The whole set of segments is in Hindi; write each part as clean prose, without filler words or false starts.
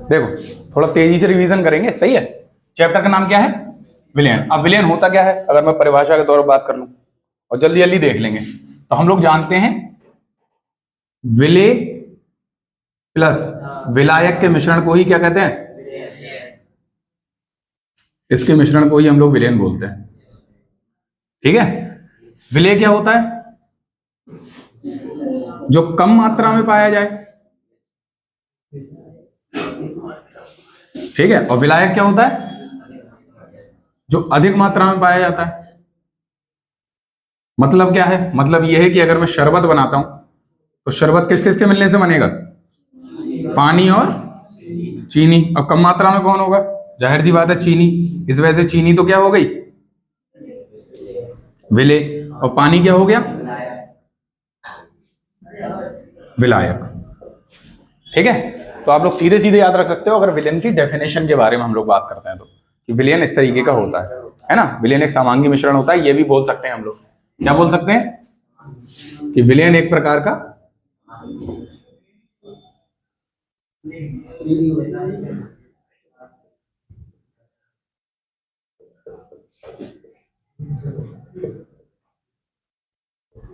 देखो थोड़ा तेजी से रिवीजन करेंगे, सही है। चैप्टर का नाम क्या है? विलयन। अब विलयन होता क्या है अगर मैं परिभाषा के तौर पर बात कर लूं, और जल्दी जल्दी देख लेंगे। तो हम लोग जानते हैं विलेय प्लस विलायक के मिश्रण को ही क्या कहते हैं? इसके मिश्रण को ही हम लोग विलयन बोलते हैं। ठीक है। विलेय क्या होता है? जो कम मात्रा में पाया जाए। ठीक है। और विलायक क्या होता है? जो अधिक मात्रा में पाया जाता है। मतलब क्या है? मतलब यह है कि अगर मैं शरबत बनाता हूं तो शरबत किस किस के मिलने से बनेगा? पानी और चीनी। और कम मात्रा में कौन होगा? जाहिर सी बात है चीनी। इस वजह से चीनी तो क्या हो गई? विलेय। और पानी क्या हो गया? विलायक। ठीक है। तो आप लोग सीधे सीधे याद रख सकते हो अगर विलयन की डेफिनेशन के बारे में हम लोग बात करते हैं तो, कि विलयन इस तरीके का होता है ना। विलयन एक समांगी मिश्रण होता है, ये भी बोल सकते हैं हम लोग। क्या बोल सकते हैं? कि विलयन एक प्रकार का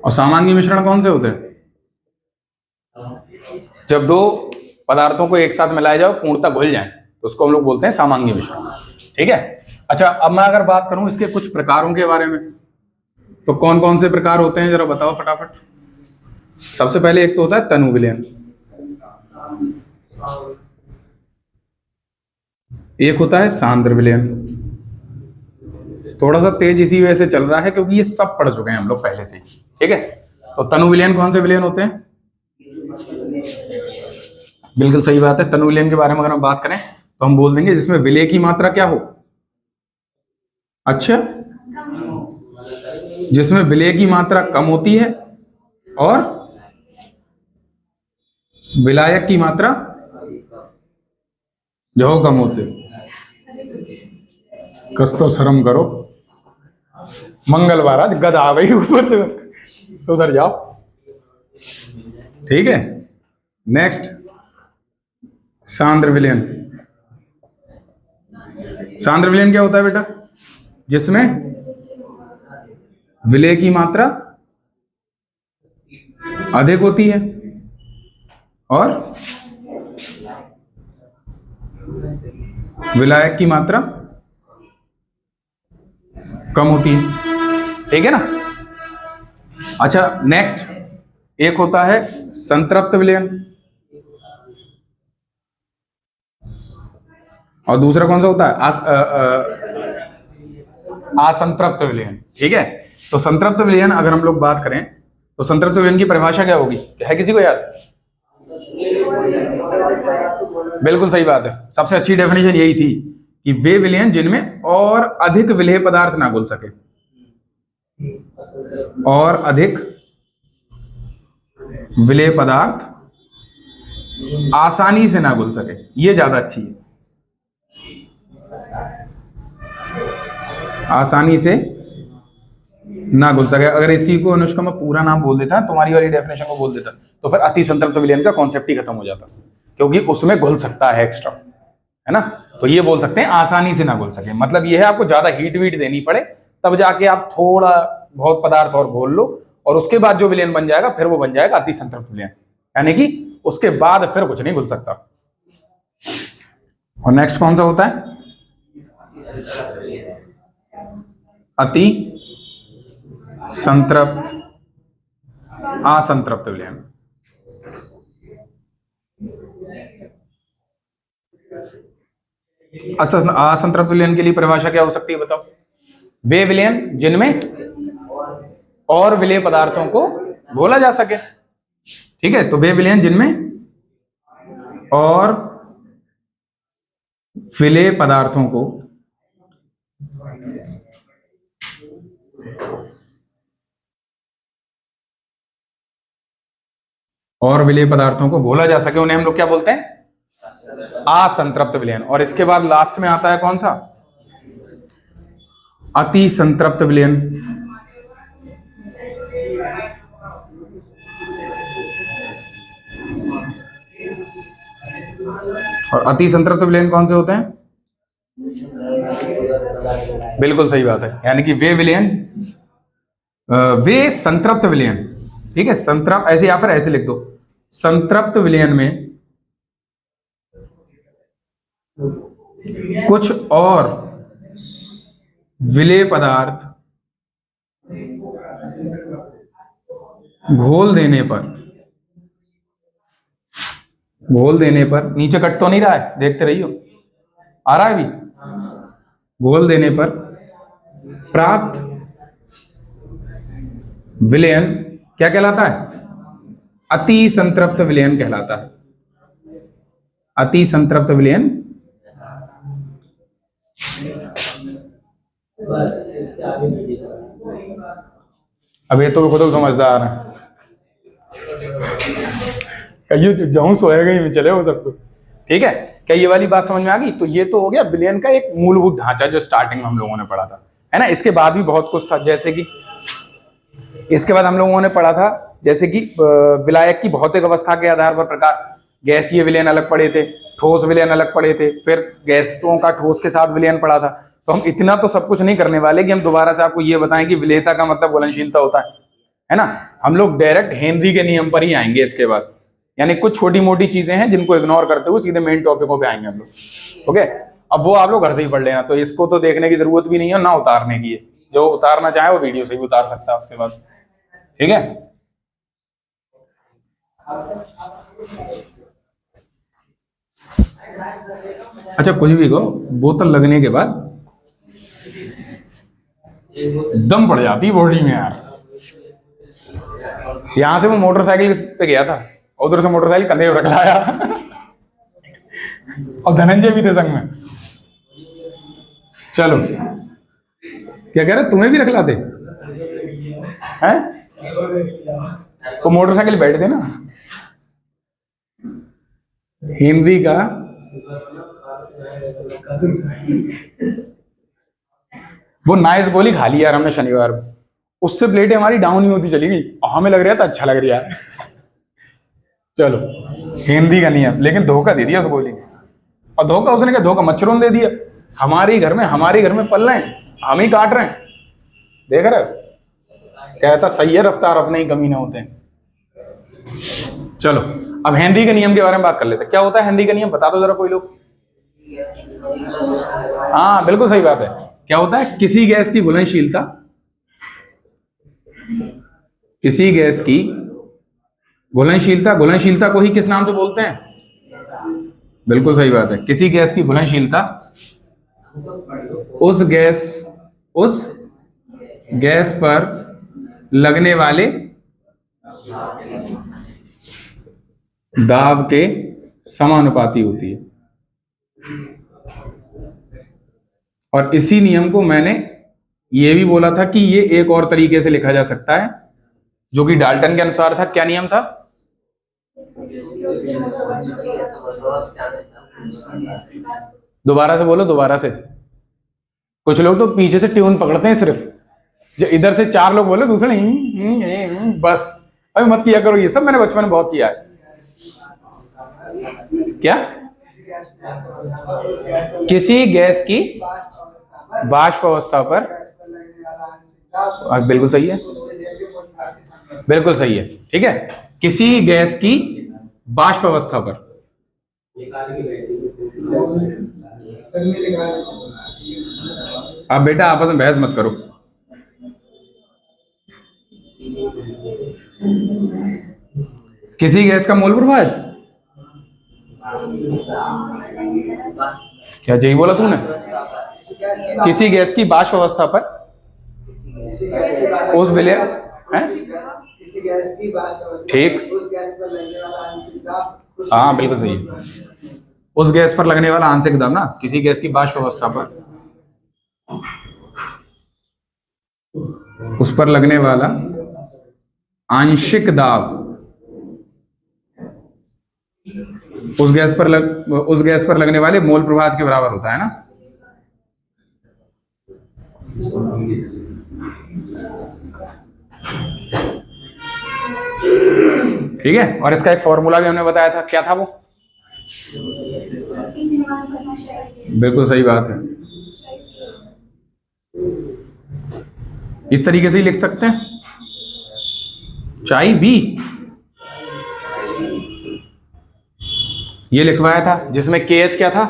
और समांगी मिश्रण कौन से होते हैं? जब दो पदार्थों को एक साथ मिलाया जाए, पूर्णतः घुल जाए, तो उसको हम लोग बोलते हैं समांगी मिश्रण। ठीक है। अच्छा, अब मैं अगर बात करूं इसके कुछ प्रकारों के बारे में, तो कौन कौन से प्रकार होते हैं जरा बताओ फटाफट। सबसे पहले एक तो होता है तनु विलयन, एक होता है सांद्र विलयन। थोड़ा सा तेज इसी वजह से चल रहा है क्योंकि ये सब पढ़ चुके हैं हम लोग पहले से ही। ठीक है। तो तनु विलयन कौन से विलयन होते हैं? बिल्कुल सही बात है। तनु विलयन के बारे में अगर हम बात करें तो हम बोल देंगे जिसमें विलेय की मात्रा क्या हो? अच्छा, जिसमें विलेय की मात्रा कम होती है और विलायक की मात्रा जो कम होती है। कस तो शर्म करो, मंगलवार आज गदा आ गई ऊपर से, सुधर जाओ। ठीक है। नेक्स्ट सांद्र विलयन। सांद्र विलयन क्या होता है बेटा? जिसमें विलेय की मात्रा अधिक होती है और विलायक की मात्रा कम होती है। ठीक है ना। अच्छा, नेक्स्ट एक होता है संतृप्त विलयन, और दूसरा कौन सा होता है? असंतृप्त विलयन। ठीक है। तो संतृप्त विलयन अगर हम लोग बात करें तो संतृप्त विलयन की परिभाषा क्या होगी? है किसी को याद? बिल्कुल सही बात है। सबसे अच्छी डेफिनेशन यही थी कि वे विलयन जिनमें और अधिक विलेय पदार्थ ना घुल सके, और अधिक विलेय पदार्थ आसानी से ना घुल सके, ये ज्यादा अच्छी है। आसानी से ना घुल सके। अगर इसी को अनुष्का मैं पूरा नाम बोल देता, तुम्हारी वाली डेफिनेशन को बोल देता, तो फिर अति संतृप्त विलयन का कॉन्सेप्ट ही खत्म हो जाता, क्योंकि उसमें घुल सकता है एक्स्ट्रा, है ना। तो ये बोल सकते हैं आसानी से ना घुल सके, मतलब ये है आपको ज्यादा हीट वीट देनी पड़े तब जाके आप थोड़ा बहुत पदार्थ और घोल लो, और उसके बाद जो विलयन बन जाएगा फिर वो बन जाएगा अति संतृप्त विलयन, यानी कि उसके बाद फिर कुछ नहीं घुल सकता। और नेक्स्ट कौन सा होता है? अति संतृप्त असंतृप्त विलयन। असंतृप्त विलयन के लिए परिभाषा क्या हो सकती है बताओ? वे विलयन जिनमें और विलेय पदार्थों को घोला जा सके। ठीक है। तो वे विलयन जिनमें और विलेय पदार्थों को घोला जा सके, उन्हें हम लोग क्या बोलते हैं? असंतृप्त विलयन। और इसके बाद लास्ट में आता है कौन सा? अति संतृप्त विलयन। और अति संतृप्त विलयन कौन से होते हैं? बिल्कुल सही बात है, यानी कि वे विलयन, वे संतृप्त विलयन, ठीक है, संतृप्त ऐसे या फिर ऐसे लिख दो, संतृप्त विलयन में कुछ और विलेय पदार्थ घोल देने पर नीचे कट तो नहीं रहा है, देखते रहियो, आ रहा है अभी, घोल देने पर प्राप्त विलयन क्या कहलाता है? अति संतृप्त विलयन कहलाता है। अति संतृप्त विलयन। अब ये तो खुद समझदार है, कहिए जाऊं सोएगा ही में चले हो सब कुछ, ठीक है। क्या ये वाली बात समझ में आ गई? तो ये तो हो गया विलयन का एक मूलभूत ढांचा जो स्टार्टिंग में हम लोगों ने पढ़ा था, है ना। इसके बाद भी बहुत कुछ था, जैसे कि इसके बाद हम लोगों ने पढ़ा था जैसे कि विलायक की भौतिक अवस्था के आधार पर प्रकार, गैसीय विलयन अलग पढ़े थे, ठोस विलयन अलग पढ़े थे, फिर गैसों का ठोस के साथ विलयन पढ़ा था। तो हम इतना तो सब कुछ नहीं करने वाले कि हम दोबारा से आपको ये बताएं कि विलेयता का मतलब घुलनशीलता होता है ना। हम लोग डायरेक्ट हेनरी के नियम पर ही आएंगे इसके बाद, यानी कुछ छोटी मोटी चीजें हैं जिनको इग्नोर करते हुए सीधे मेन टॉपिकों पे आएंगे हम लोग, ओके। अब वो आप लोग घर से ही पढ़ लेना, तो इसको तो देखने की जरूरत भी नहीं है ना उतारने की है, जो उतारना चाहे वो वीडियो से भी उतार सकता है उसके बाद, ठीक है। अच्छा कुछ भी कहो, बोतल लगने के बाद दम पड़ जाती बॉडी में यार। यहां से वो मोटरसाइकिल पे गया था, उधर से मोटरसाइकिल कंधे पे रख लाया और धनंजय भी थे संग में। चलो क्या कह रहे, तुम्हें भी रख लाते हैं? तो मोटरसाइकिल बैठ थे ना, हेनरी का वो नाइस गोली खा ली यार हमने शनिवार में, उससे प्लेटें हमारी डाउन ही होती चली गई और हमें लग रहा था अच्छा लग रहा है चलो हेनरी का नियम, लेकिन धोखा दे दिया उस गोली ने। और धोखा उसने क्या, धोखा मच्छरों ने दे दिया। हमारे घर में पल रहे हैं, हम ही काट रहे हैं, देख रहे हो। कहता सही है, रफ्तार अपने ही कमी ना होते हैं। चलो अब हेनरी के नियम के बारे में बात कर लेते हैं। क्या होता है हेनरी का नियम, बता दो जरा कोई लोग। हाँ बिल्कुल सही बात है। क्या होता है, किसी गैस की घुलनशीलता, किसी गैस की घुलनशीलता को ही किस नाम से बोलते हैं? बिल्कुल सही बात है। किसी गैस की घुलनशीलता उस गैस पर लगने वाले दाब के समानुपाती होती है। और इसी नियम को मैंने ये भी बोला था कि ये एक और तरीके से लिखा जा सकता है, जो कि डाल्टन के अनुसार था। क्या नियम था? दोबारा से बोलो, दोबारा से। कुछ लोग तो पीछे से ट्यून पकड़ते हैं सिर्फ, जो इधर से चार लोग बोले दूसरे बस। अभी मत किया करो ये सब, मैंने बचपन में बहुत किया है। क्या? किसी गैस की वाष्प अवस्था पर, बिल्कुल सही है, बिल्कुल सही है, ठीक है। किसी गैस की वाष्प अवस्था पर अब बेटा आपस में बहस मत करो। किसी गैस का मोल प्रभाज, क्या यही बोला तूने? किसी गैस की वाष्प अवस्था पर उस विलय है, ठीक, हाँ बिल्कुल सही है। उस गैस पर लगने वाला आंशिक दाब ना, किसी गैस की वाष्प अवस्था पर उस पर लगने वाला आंशिक दाब उस गैस पर लगने वाले मोल प्रभाज के बराबर होता है ना। ठीक है। और इसका एक फॉर्मूला भी हमने बताया था, क्या था वो? बिल्कुल सही बात है, इस तरीके से ही लिख सकते हैं। चाय बी ये लिखवाया था जिसमें के एच क्या था,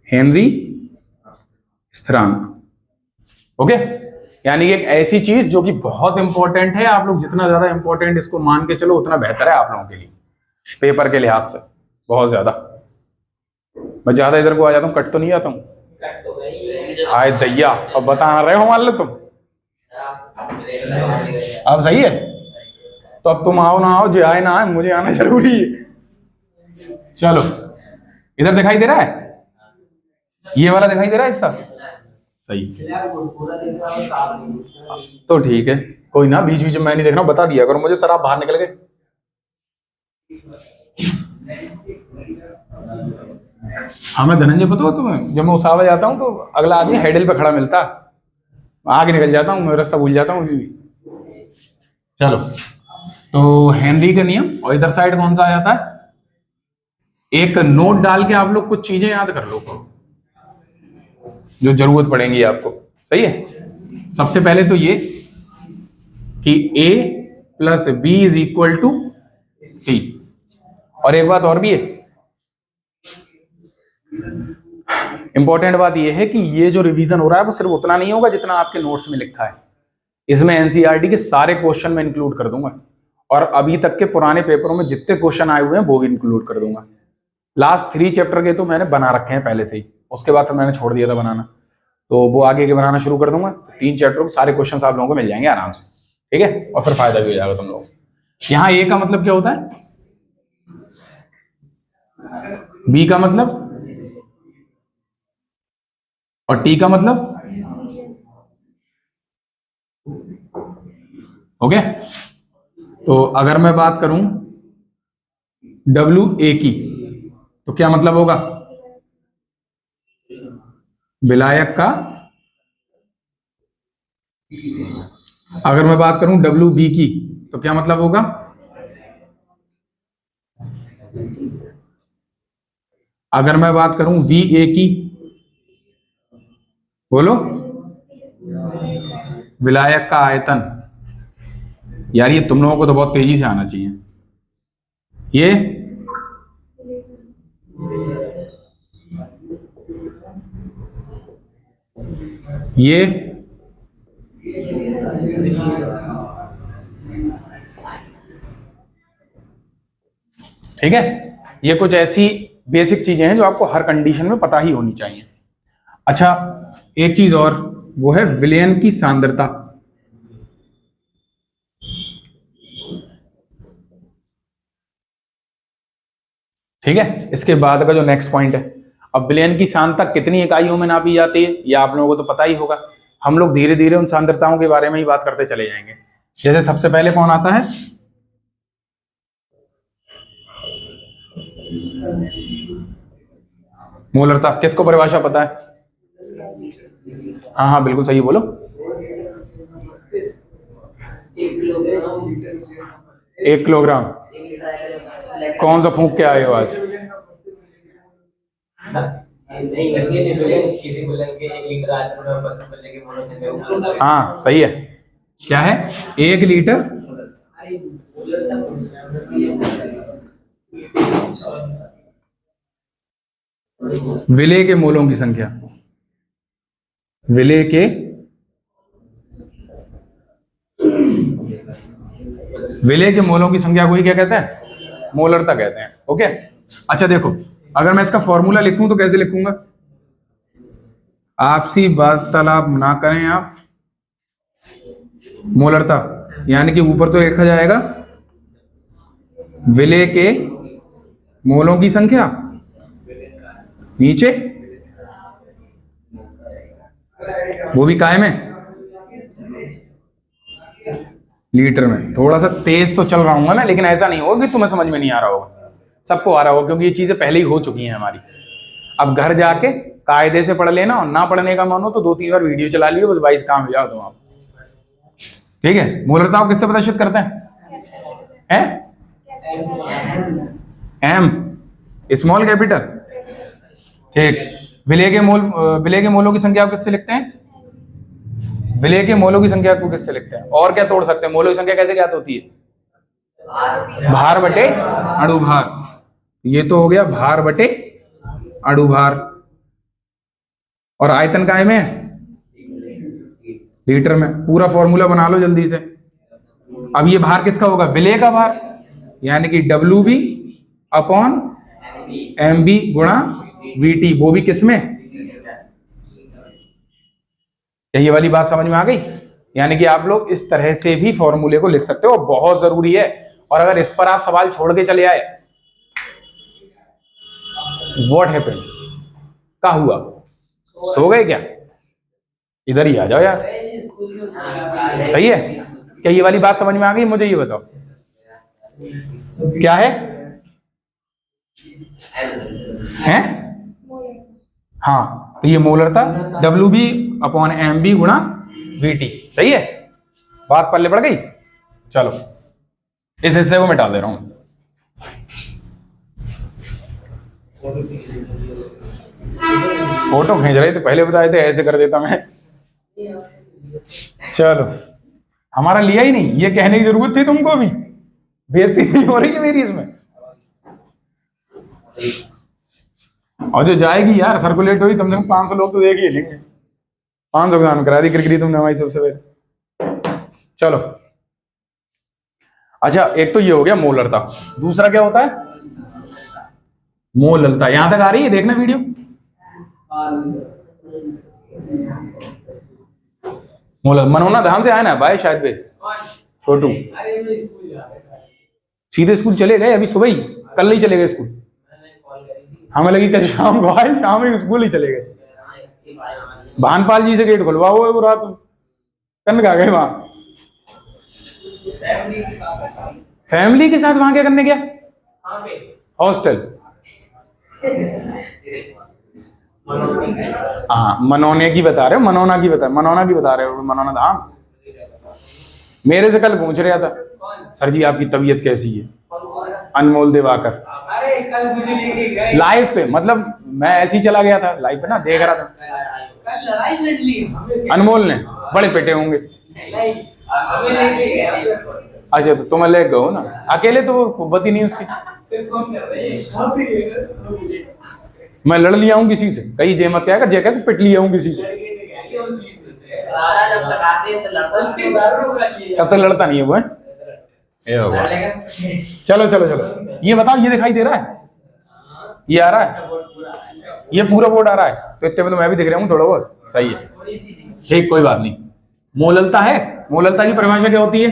हेनरी स्थिरांक। ओके, यानी कि एक ऐसी चीज जो कि बहुत इंपॉर्टेंट है, आप लोग जितना ज्यादा इंपॉर्टेंट इसको मान के चलो उतना बेहतर है आप लोगों के लिए पेपर के लिहाज से, बहुत ज्यादा। मैं ज्यादा इधर को आ जाता हूँ, कट तो नहीं आता हूँ, हाय दैया, अब बता रहे हो मान लो तुम, अब सही है। तो अब तुम आओ ना आओ, जो आए ना आए, मुझे आना जरूरी है। चलो, इधर दिखाई दे रहा है, ये वाला दिखाई दे रहा है हिस्सा, सही। तो ठीक है, कोई ना, बीच बीच में मैं नहीं देख रहा हूं, बता दिया करो मुझे, सर आप बाहर निकल गए। हाँ मैं धनंजय, पता हो तुम्हें, जब मैं उसावा जाता हूँ तो अगला आदमी हेडल पे खड़ा मिलता, आगे निकल जाता हूँ, मैं रास्ता भूल जाता हूँ अभी भी। चलो, तो हेनरी का नियम, और इधर साइड कौन सा आ जाता है, एक नोट डाल के आप लोग कुछ चीजें याद कर लो जो जरूरत पड़ेंगी आपको, सही है। सबसे पहले तो ये कि a plus B is equal to T, और एक बात और भी है, इंपॉर्टेंट बात यह है कि ये जो रिवीजन हो रहा है वो सिर्फ उतना नहीं होगा जितना आपके नोट्स में लिखा है, इसमें एनसीईआरटी के सारे क्वेश्चन में इंक्लूड कर दूंगा, और अभी तक के पुराने पेपरों में जितने क्वेश्चन आए हुए हैं वो भी इंक्लूड कर दूंगा। लास्ट 3 चैप्टर के तो मैंने बना रखे हैं पहले से ही, उसके बाद फिर मैंने छोड़ दिया था बनाना, तो वो आगे के बनाना शुरू कर दूंगा। तो 3 चैप्टर के सारे क्वेश्चन आप लोगों को मिल जाएंगे आराम से, ठीक है, और फिर फायदा भी हो जाएगा तुम लोग। यहाँ ए का मतलब क्या होता है, बी का मतलब, और टी का मतलब, ओके। तो अगर मैं बात करूं डब्ल्यू ए की, तो क्या मतलब होगा, विलायक का। अगर मैं बात करूं डब्ल्यू बी की, तो क्या मतलब होगा, अगर मैं बात करूं वी ए की, बोलो, विलायक का आयतन। यार ये तुम लोगों को तो बहुत तेजी से आना चाहिए, ये ठीक है। ये कुछ ऐसी बेसिक चीजें हैं जो आपको हर कंडीशन में पता ही होनी चाहिए। अच्छा, एक चीज और, वो है विलयन की सांद्रता, ठीक है। इसके बाद का जो नेक्स्ट पॉइंट है, अब विलयन की सांद्रता कितनी इकाइयों में नापी जाती है ये आप लोगों को तो पता ही होगा, हम लोग धीरे धीरे उन सांद्रताओं के बारे में ही बात करते चले जाएंगे। जैसे सबसे पहले कौन आता है, मोलरता, किसको परिभाषा पता है, हाँ हाँ बिल्कुल सही, बोलो। 1 किलोग्राम, कौन सा फूंक के आए हो आज, हाँ सही है, क्या है 1 लीटर, विलेय के मोलों की संख्या, विलेय के मोलों की संख्या को ही क्या कहते हैं, मोलरता कहते हैं, ओके। अच्छा देखो, अगर मैं इसका फॉर्मूला लिखूं तो कैसे लिखूंगा, आपसी वार्तालाप ना करें आप, मोलरता यानी कि ऊपर तो लिखा जाएगा विलेय के मोलों की संख्या, नीचे वो भी काय में, लीटर में। थोड़ा सा तेज तो चल रहा हूँ मैं, लेकिन ऐसा नहीं होगा कि तुम्हें समझ में नहीं आ रहा होगा, सबको आ रहा होगा, क्योंकि ये चीजें पहले ही हो चुकी हैं हमारी। अब घर जाके कायदे से पढ़ लेना, और ना पढ़ने का मन हो तो 2-3 बार वीडियो चला लियो, बस 22 काम हो जाओ तुम आप, ठीक है। मूलताओं किससे प्रदर्शित करते हैं, एम स्मॉल कैपिटल। ठीक, विलय के मोलों की संख्या को किससे लिखते हैं? विलय के मोलों की संख्या को किससे लिखते हैं? और क्या तोड़ सकते हैं? मोलों की संख्या कैसे ज्ञात होती है? भार बटे अणुभार। ये तो हो गया भार बटे अणुभार। और आयतन काय में? लीटर में। पूरा फॉर्मूला बना लो जल्दी से। अब ये भार किसका होगा? विलय का भार, यानी कि WB अपॉन MB गुणा VT, वो भी किसमें? ये वाली बात समझ में आ गई? यानी कि आप लोग इस तरह से भी फॉर्मूले को लिख सकते हो, बहुत जरूरी है। और अगर इस पर आप सवाल छोड़ के चले आए, व्हाट हैपेंड, क्या हुआ, सो गए क्या? इधर ही आ जाओ यार। सही है क्या? ये वाली बात समझ में आ गई? मुझे ये बताओ क्या है? हैं? हाँ, तो ये मोलरता WB अपॉन MB गुणा VT। सही है, बात पल्ले पड़ गई। चलो इस हिस्से को मिटा दे रहा हूं। फोटो खींच रहे थे, पहले बताए थे ऐसे कर देता मैं। चलो, हमारा लिया ही नहीं, ये कहने की जरूरत थी तुमको भी? बेइज्जती नहीं हो रही है मेरी इसमें? और जो जाएगी यार, सर्कुलेट हुई, कम से कम 500 लोग तो देख ही लेंगे। 500 का दान करा दी क्रिकेट तुमने हमारी सबसे पहले। चलो अच्छा, एक तो ये हो गया मोलरता। दूसरा क्या होता है? मोललता। यहां तक आ रही है? देखना वीडियो। मोलल मनोना धाम से आया ना भाई, शायद वे छोटू सीधे स्कूल चले गए अभी सुबह ही, कल नहीं चले गए स्कूल। हमें लगी कल शाम को आए, शाम ही स्कूल ही चले गए। भानपाल जी से गेट खुलवाओ वो रात कन का गए वहां। फैमिली के साथ वहां क्या करने गया? हॉस्टल। हाँ, मनोने की बता रहे हो? मनोना की बता रहे हो? मनोना धाम। मेरे से कल पूछ रहा था, सर जी आपकी तबीयत कैसी है? अनमोल दिवाकर लाइव पे, मतलब मैं ऐसे ही चला गया था लाइव पे ना, देख रहा था। अनमोल ने बड़े पेटे होंगे। अच्छा, तो तुम ले गए ना अकेले, तो वो कुव्वत ही नहीं उसकी। मैं लड़ लिया हूँ किसी से, कहीं जे मत क्या जे पिट लिया हूँ किसी से, तब तक लड़ता नहीं है वो। चलो चलो चलो, ये बताओ, ये दिखाई दे रहा है? ये आ रहा है? ये पूरा बोर्ड आ रहा है? तो इतने में तो मैं भी दिख रहा हूँ थोड़ा बहुत। सही है, ठीक, कोई बात नहीं। मोललता है, मोललता की परिभाषा क्या होती है?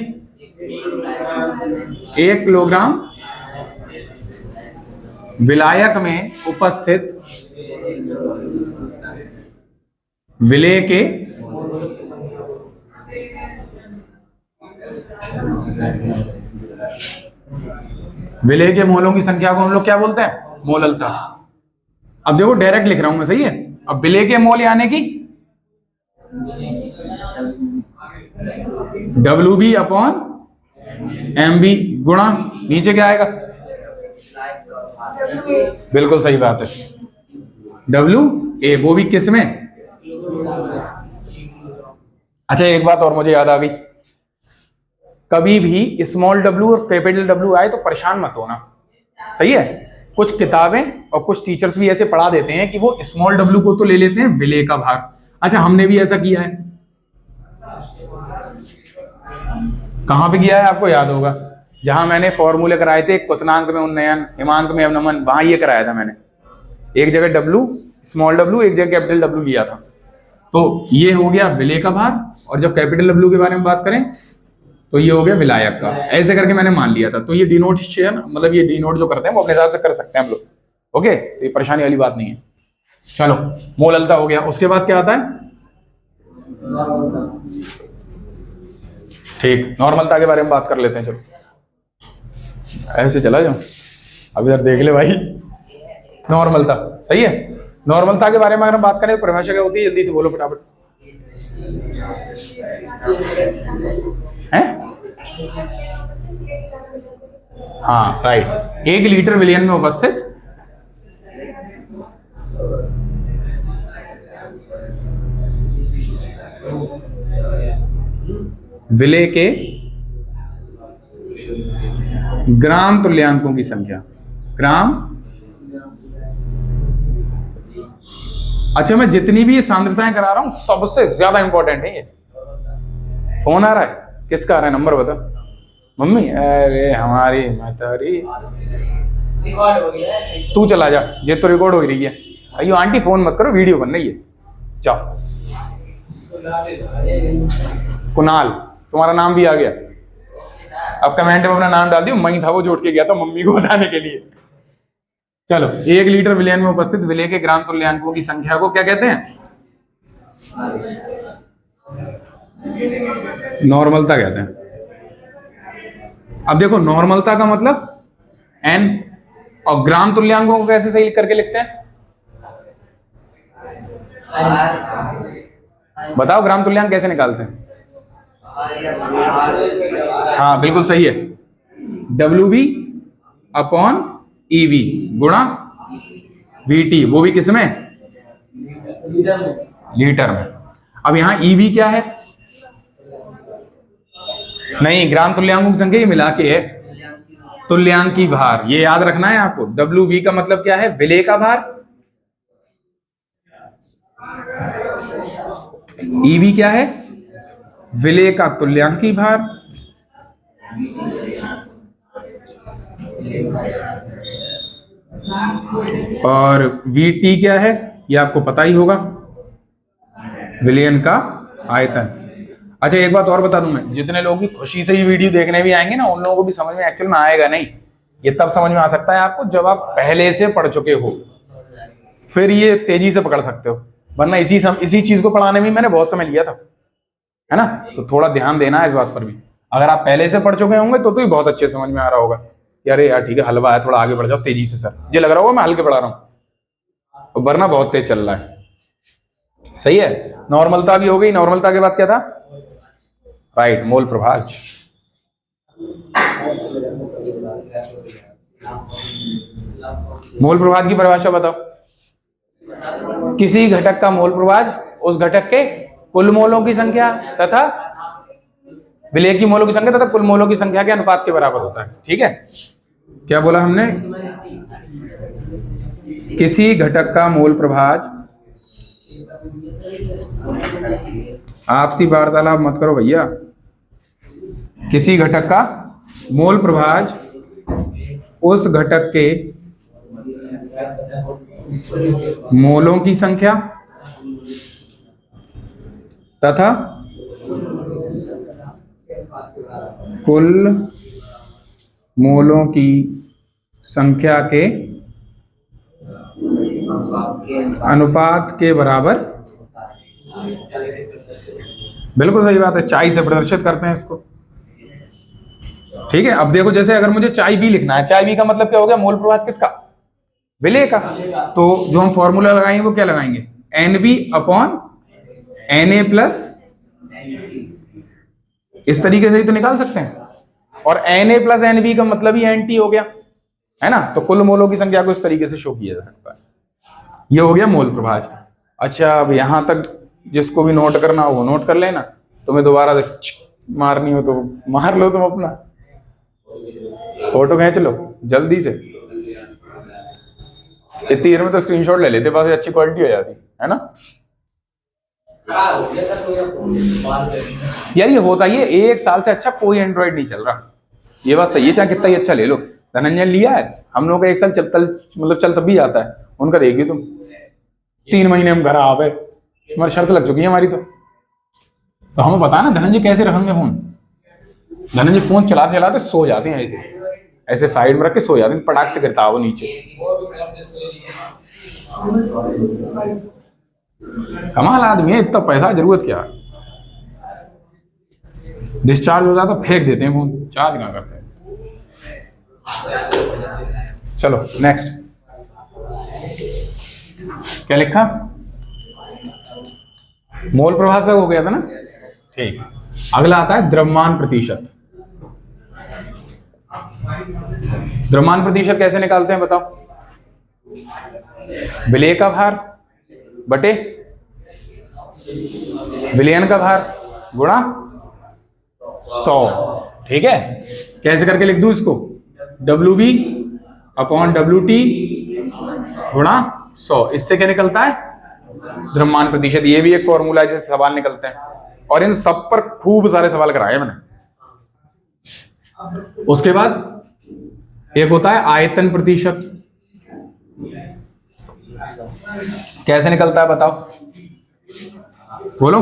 1 किलोग्राम विलायक में उपस्थित विलेय के मोलों की संख्या को हम लोग क्या बोलते हैं? मोललता। अब देखो डायरेक्ट लिख रहा हूं मैं, सही है? अब विलेय के मोल यानी कि WB अपॉन MB गुणा नीचे क्या आएगा? बिल्कुल सही बात है, WA, वो भी किस में? अच्छा, एक बात और मुझे याद आ गई, कभी भी स्मॉल w और कैपिटल W आए तो परेशान मत होना। सही है? कुछ किताबें और कुछ टीचर्स भी ऐसे पढ़ा देते हैं कि वो स्मॉल w को तो ले लेते हैं विलेय का भार। अच्छा, हमने भी ऐसा किया है। कहां पे किया है आपको याद होगा? जहां मैंने फॉर्मूले कराए थे, क्वथनांक में उन्नयन, हिमांक में अवनमन, वहां ये कराया था मैंने। एक जगह W स्मॉल w, एक जगह कैपिटल W लिया था। तो ये हो गया विलेय का भार, और जब कैपिटल W के बारे में बात करें तो ये हो गया विलायक का। ऐसे करके मैंने मान लिया था। तो ये डिनोटेशन, मतलब ये डिनोट जो करते हैं वो अपने हिसाब से कर सकते हैं हम लोग। ओके, तो ये परेशानी वाली बात नहीं है। चलो, मोललता हो गया। उसके बाद क्या आता है? ठीक, नॉर्मलता के बारे में बात कर लेते हैं। चलो ऐसे चला जाओ, अब इधर देख ले भाई। नॉर्मलता, सही है? नॉर्मलता के बारे में अगर हम बात करें तो परिभाषा क्या होती है? जल्दी से बोलो फटाफट। हैं? हाँ राइट, 1 लीटर विलयन में उपस्थित विलेय के ग्राम तुल्यांकों की संख्या। ग्राम, अच्छा मैं जितनी भी ये सांद्रताएं करा रहा हूं सबसे ज्यादा इंपॉर्टेंट है ये। फोन आ रहा है, किसका आ रहा है, नंबर बता। मम्मी, अरे हमारी मातारी, रिकॉर्ड हो गया है, तू चला जा, ये तो रिकॉर्ड हो रही है। अयो आंटी फोन मत करो, वीडियो बन रही है, जाओ। कुणाल, तुम्हारा नाम भी आ गया। अब कमेंट में अपना नाम डाल दियो, मैं था वो जोड़ के गया था मम्मी को बताने के लिए। चलो, 1 लीटर विलयन में उपस्थित विलेय के ग्राम तुल्यांकों की संख्या को क्या कहते हैं? नॉर्मलता कहते हैं। अब देखो नॉर्मलता का मतलब n, और ग्राम तुल्यांकों को कैसे सही करके लिखते हैं? बताओ ग्राम तुल्यांक कैसे निकालते हैं? हाँ बिल्कुल सही है, WB अपॉन EV गुणा VT, वो भी किसमें? लीटर में। अब यहां EV क्या है? नहीं, ग्राम तुल्यांकों की संख्या ये मिला के है, तुल्यांकी भार, ये याद रखना है आपको। WB का मतलब क्या है? विलेय का भार। EV क्या है? विलेय का तुल्यांकी भार। और VT क्या है? ये आपको पता ही होगा, विलयन का आयतन। अच्छा एक बात और बता दूं मैं, जितने लोग भी खुशी से ये वीडियो देखने भी आएंगे ना, उन लोगों को भी समझ में एक्चुअल में आएगा नहीं। ये तब समझ में आ सकता है आपको जब आप पहले से पढ़ चुके हो, फिर ये तेजी से पकड़ सकते हो, वरना इसी चीज को पढ़ाने में मैंने बहुत समय लिया था, है ना। तो थोड़ा ध्यान देना है इस बात पर भी। अगर आप पहले से पढ़ चुके होंगे तो ही बहुत अच्छे समझ में आ रहा होगा। अरे यार ठीक है, हलवा है, थोड़ा आगे बढ़ जाओ तेजी से सर, ये लग रहा होगा मैं हल्के पढ़ा रहा हूँ, वरना बहुत तेज चल रहा है। सही है, नॉर्मलता भी हो गई। नॉर्मलता के बाद क्या था? राइट, मोल प्रभाज। मोल प्रभाज की परिभाषा बताओ। किसी घटक का मोल प्रभाज उस घटक के कुल मोलों की संख्या तथा विलेय की मोलों की संख्या तथा कुल मोलों की संख्या के अनुपात के बराबर होता है। ठीक है, क्या बोला हमने? किसी घटक का मोल प्रभाज, आपसी वार्तालाप मत करो भैया। किसी घटक का मोल प्रभाज उस घटक के मोलों की संख्या तथा कुल मोलों की संख्या के अनुपात के बराबर। बिल्कुल सही बात है, चाय से प्रदर्शित करते हैं इसको। ठीक है, अब देखो जैसे अगर मुझे चाय बी लिखना है, चाय बी का मतलब क्या हो गया? मोल प्रभाज किसका? विलेय का। तो जो हम फॉर्मूला लगाएंगे वो क्या लगाएंगे? NB अपॉन Na प्लस, इस तरीके से ही तो निकाल सकते हैं। और Na प्लस NB का मतलब ही NT हो गया, है ना। तो कुल मोलों की संख्या को इस तरीके से शो किया जा सकता है। ये हो गया मोल प्रभाज। अच्छा, अब यहां तक जिसको भी नोट करना हो वो नोट कर लेना, तुम्हें दोबारा मारनी हो तो मार लो, तुम अपना फोटो खींच लो जल्दी से। इतनी देर में तो स्क्रीनशॉट ले लेते, बस अच्छी क्वालिटी हो जाती है ना। यार ये होता ही है, 1 साल से अच्छा कोई एंड्रॉइड नहीं चल रहा, ये बात सही है, चाहे कितना ही अच्छा ले लो। धनंजय लिया है, हम लोग का 1 साल चल तब भी जाता है, उनका देखिए तुम 3 महीने हम घर आ गए, हमारी शर्त लग चुकी है हमारी। तो हमें पता है ना धनंजय कैसे रखेंगे फोन। धनंजय फोन चलाते चलाते सो जाते हैं, ऐसे ऐसे साइड में रख के सो जाते हैं, पटाख से गिरता है वो नीचे। कमाल आदमी है, इतना पैसा जरूरत क्या? डिस्चार्ज हो जाता फेंक देते हैं फोन, चार्ज ना करते हैं। चलो नेक्स्ट, क्या लिखा? मोल प्रभाज से हो गया था ना। ठीक, अगला आता है द्रव्यमान प्रतिशत। द्रव्यमान प्रतिशत कैसे निकालते हैं बताओ? विलेय का भार बटे विलयन का भार गुणा 100। ठीक है, कैसे करके लिख दूं इसको? WB अपॉन WT गुणा 100। इससे क्या निकलता है? द्रव्यमान प्रतिशत। ये भी एक फॉर्मूला है जिससे सवाल निकलते हैं, और इन सब पर खूब सारे सवाल कराए मैंने। उसके बाद एक होता है आयतन प्रतिशत। कैसे निकलता है बताओ? बोलो।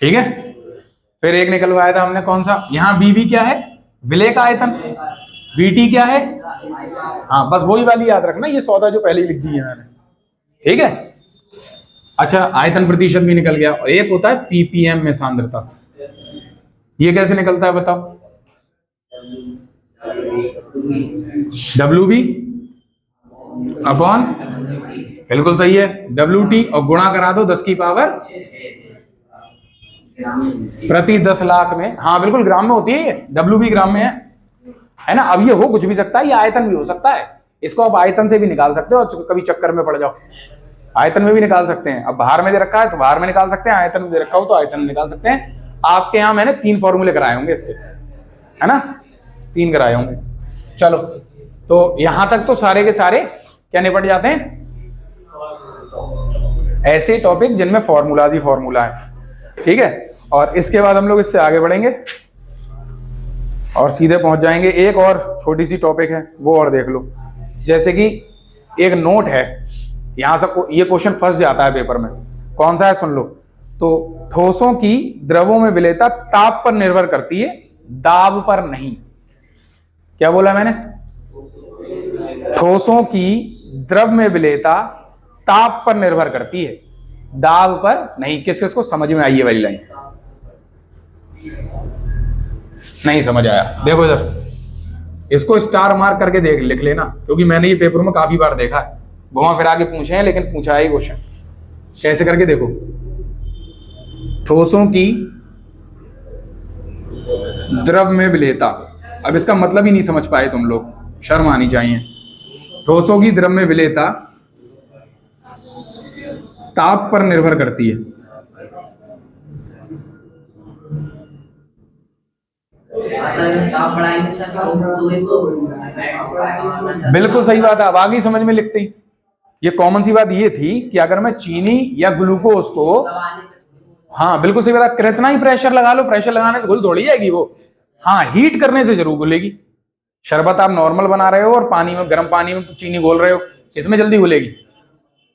ठीक है, फिर एक निकलवाया था हमने, कौन सा? यहां BB क्या है? विलेय का आयतन। VT क्या है? हाँ, बस वही वाली याद रखना, ये 100 जो पहले ही लिख दी है मैंने। ठीक है, अच्छा, आयतन प्रतिशत भी निकल गया। और एक होता है ppm में सांद्रता। ये कैसे निकलता है बताओ? WB अपॉन, बिल्कुल सही है, WT, और गुणा करा दो 10 की पावर प्रति 10 लाख में। हाँ बिल्कुल, ग्राम में होती है ये, WB ग्राम में है ना। अब ये हो कुछ भी सकता है, ये आयतन भी हो सकता है। इसको आप आयतन से भी निकाल सकते हो, और कभी चक्कर में पड़ जाओ आयतन में भी निकाल सकते हैं। अब बाहर में दे रखा है तो बाहर में निकाल सकते हैं, आयतन में दे रखा हो तो आयतन में निकाल सकते हैं। आपके यहाँ मैंने 3 फॉर्मूले कराए होंगे इसके, है ना, 3 कराए होंगे। चलो, तो यहां तक तो सारे के सारे क्या निपट जाते हैं? ऐसे टॉपिक जिनमें फॉर्मूलाज ही फॉर्मूला है। ठीक है, और इसके बाद हम लोग इससे आगे बढ़ेंगे और सीधे पहुंच जाएंगे। एक और छोटी सी टॉपिक है, वो और देख लो। जैसे कि एक नोट है, यहां से ये क्वेश्चन फंस जाता है पेपर में। कौन सा है सुन लो। तो ठोसों की द्रवों में विलेयता ताप पर निर्भर करती है, दाब पर नहीं। क्या बोला मैंने? ठोसों की द्रव में विलेयता ताप पर निर्भर करती है, दाब पर नहीं। किस किस को समझ में आई ये वाली लाइन? नहीं समझ आया? देखो इधर, इसको स्टार मार्क करके देख लिख लेना, क्योंकि मैंने ये पेपर में काफी बार देखा है। घुमा फिरा के पूछे हैं, लेकिन पूछा है क्वेश्चन। कैसे करके देखो, ठोसों की द्रव में विलेयता। अब इसका मतलब ही नहीं समझ पाए तुम लोग, शर्म आनी चाहिए। ठोसों की द्रव में विलेयता ताप पर निर्भर करती है। बिल्कुल सही बात है, अब आगे समझ में लिखते ही। ये कॉमन सी बात ये थी कि अगर मैं चीनी या ग्लूकोज को, हाँ बिल्कुल सही बात, कितना ही प्रेशर लगा लो, प्रेशर लगाने से घुल थोड़ी जाएगी वो। हाँ, हीट करने से जरूर घुलेगी। शरबत आप नॉर्मल बना रहे हो और पानी में, गर्म पानी में चीनी घोल रहे हो, इसमें जल्दी घुलेगी?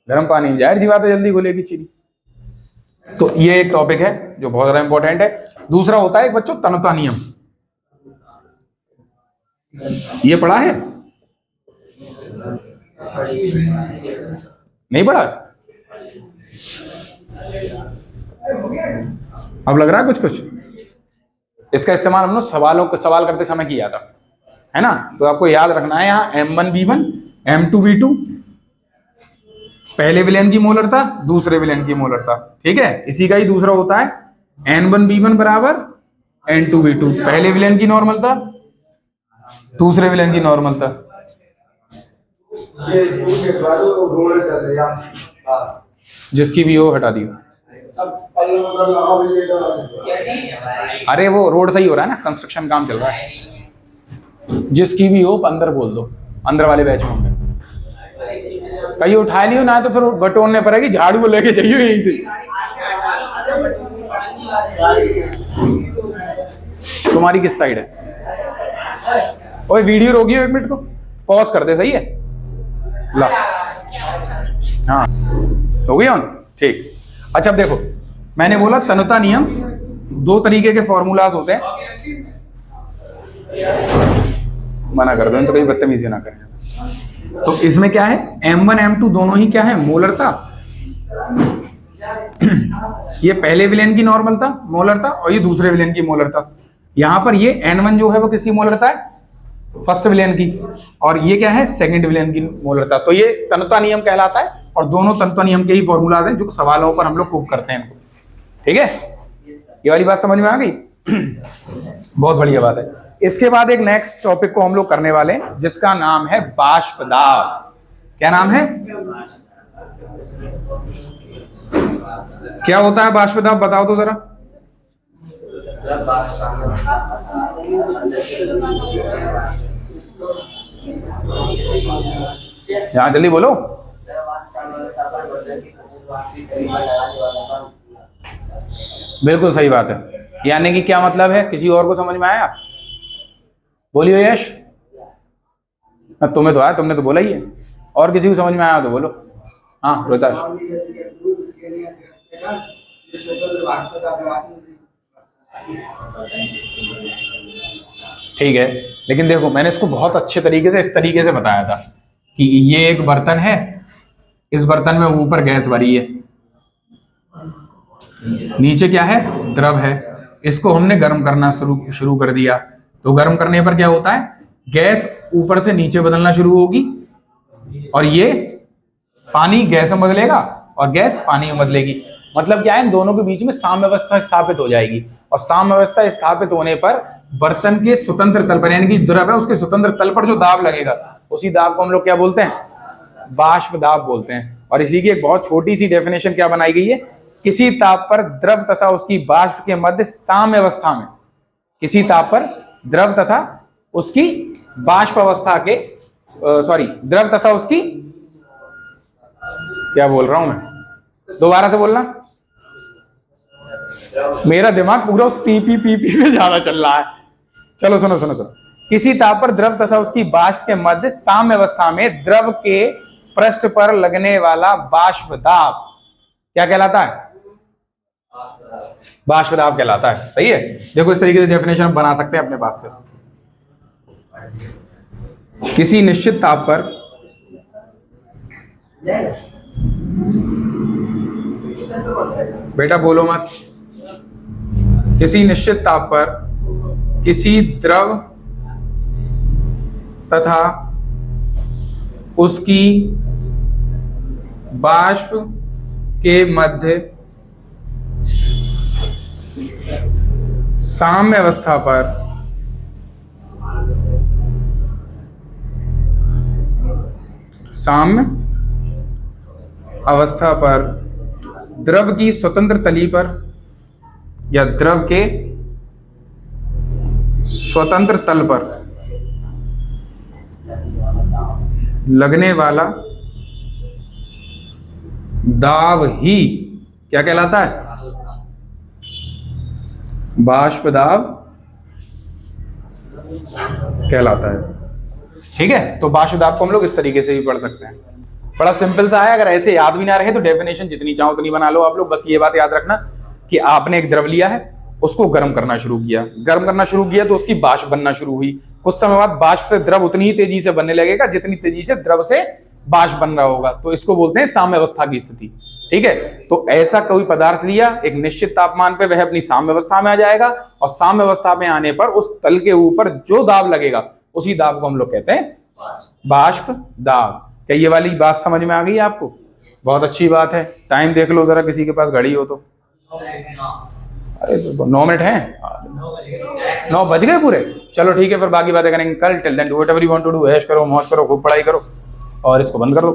गर्म पानी में जाहिर सी बात है जल्दी घुलेगी चीनी। तो ये एक टॉपिक है जो बहुत ज्यादा इंपॉर्टेंट है। दूसरा होता है एक बच्चों तन्यता नियम। ये पढ़ा है? नहीं पढ़ा? अब लग रहा है कुछ कुछ। इसका इस्तेमाल हम लोग सवाल करते समय किया था, है ना। तो आपको याद रखना है, यहाँ M1V1 M2V2, पहले विलेन की मोलरता, दूसरे विलेन की मोलरता। ठीक है, इसी का ही दूसरा होता है N1V1 बराबर N2V2, पहले विलेन की नॉर्मलता, दूसरे विलेन की नॉर्मलता। जिसकी भी हो हटा दियो। अरे वो रोड सही हो रहा है ना, कंस्ट्रक्शन काम चल रहा है। जिसकी भी हो अंदर बोल दो, अंदर वाले बैच में होंगे। कहीं उठा लियो ना, तो फिर बटोरने पड़ेगी, झाड़ू को लेके जाइयो यहीं से। तुम्हारी किस साइड है? ओए वीडियो रोकियो 1 मिनट को, पॉज कर दे, सही है? ला, हाँ हो गई ऑन, ठीक। अच्छा अब देखो, मैंने बोला तन्यता नियम, 2 तरीके के फॉर्मूलाज होते हैं। मना कर दो इनसे, कहीं बदतमीजी ना करें। तो इसमें क्या है, M1 M2 दोनों ही क्या है, मोलरता। ये पहले विलेन की नॉर्मलता मोलरता, और ये दूसरे विलेन की मोलरता। यहां पर ये N1 जो है वो किसकी मोलरता है, फर्स्ट विलेन की, और ये क्या है, सेकंड विलेन की मोलरता। तो ये तन्यता नियम कहलाता है। और दोनों तंत्र नियम के ही फॉर्मूलाज हैं जो सवालों पर हम लोग प्रूव करते हैं इनको। ठीक है, ये वाली बात समझ में आ गई? बहुत बढ़िया बात है। इसके बाद एक नेक्स्ट टॉपिक को हम लोग करने वाले हैं जिसका नाम है बाष्प दाब। क्या नाम है? क्या होता है बाष्प दाब, बताओ तो जरा। यहां जल्दी बोलो। बिल्कुल सही बात है। यानी कि क्या मतलब है, किसी और को समझ में आया? बोलियो यश। तुम्हें तो आया, तुमने तो बोला ही है। और किसी को समझ में आया तो बोलो। हाँ रोहिताश। ठीक है, लेकिन देखो मैंने इसको बहुत अच्छे तरीके से इस तरीके से बताया था कि ये एक बर्तन है, इस बर्तन में ऊपर गैस भरी है, नीचे क्या है, द्रव है। इसको हमने गर्म करना शुरू कर दिया, तो गर्म करने पर क्या होता है, गैस ऊपर से नीचे बदलना शुरू होगी और ये पानी गैस में बदलेगा और गैस पानी में बदलेगी। मतलब क्या है, इन दोनों के बीच में साम्यावस्था स्थापित हो जाएगी और साम्यावस्था स्थापित होने पर बर्तन के स्वतंत्र तल पर, यानी कि द्रव है उसके स्वतंत्र तल पर जो दाब लगेगा उसी दाब को हम लोग क्या बोलते हैं, बाष्प दाब बोलते हैं। और इसी की एक बहुत छोटी सी डेफिनेशन क्या बनाई गई है, किसी ताप पर द्रव तथा उसकी बाष्प के मध्य साम्यावस्था में, किसी ताप पर द्रव तथा उसकी बाष्प अवस्था के द्रव तथा उसकी, क्या बोल रहा हूं मैं, दोबारा से बोलना, मेरा दिमाग पूरा उस पी पे ज्यादा चल रहा है। चलो सुनो सुनो सुनो। किसी ताप पर द्रव तथा उसकी बाष्प के मध्य साम्य अवस्था में द्रव के पृष्ठ पर लगने वाला बाष्प दाब क्या कहलाता है, बाष्प दाब कहलाता है। सही है, देखो इस तरीके से डेफिनेशन हम बना सकते हैं अपने पास से। किसी निश्चित ताप पर बेटा बोलो मत, किसी निश्चित ताप पर किसी द्रव तथा उसकी बाष्प के मध्य साम्य अवस्था पर द्रव की स्वतंत्र तली पर या द्रव के स्वतंत्र तल पर लगने वाला दाब ही क्या कहलाता है, बाष्प दाब कहलाता है। ठीक है, तो बाष्प दाब को हम लोग इस तरीके से भी पढ़ सकते हैं। बड़ा सिंपल सा है, अगर ऐसे याद भी ना रहे तो डेफिनेशन जितनी चाहो उतनी बना लो आप लोग। बस ये बात याद रखना कि आपने एक द्रव लिया है, उसको गर्म करना शुरू किया तो उसकी बाष्प बनना शुरू हुई। कुछ समय बाद बाष्प से द्रव उतनी ही तेजी से बनने लगेगा जितनी तेजी से द्रव से बाष्प बन रहा होगा, तो इसको बोलते हैं साम्य अवस्था की स्थिति। ठीक है, तो ऐसा कोई पदार्थ लिया एक निश्चित तापमान पे, वह अपनी साम्य अवस्था में आ जाएगा और साम्य अवस्था में आने पर उस तल के ऊपर जो दाब लगेगा उसी दाब को हम लोग कहते हैं बाष्प दाब। क्या ये वाली बात समझ में आ गई आपको? बहुत अच्छी बात है। टाइम देख लो जरा, किसी के पास घड़ी हो तो। अरे 9 मिनट हैं, 9 बज गए पूरे। चलो ठीक है, फिर बाकी बातें करेंगे कल। Till then do whatever you want to do, ऐश करो, मौज करो, खूब पढ़ाई करो और इसको बंद कर दो।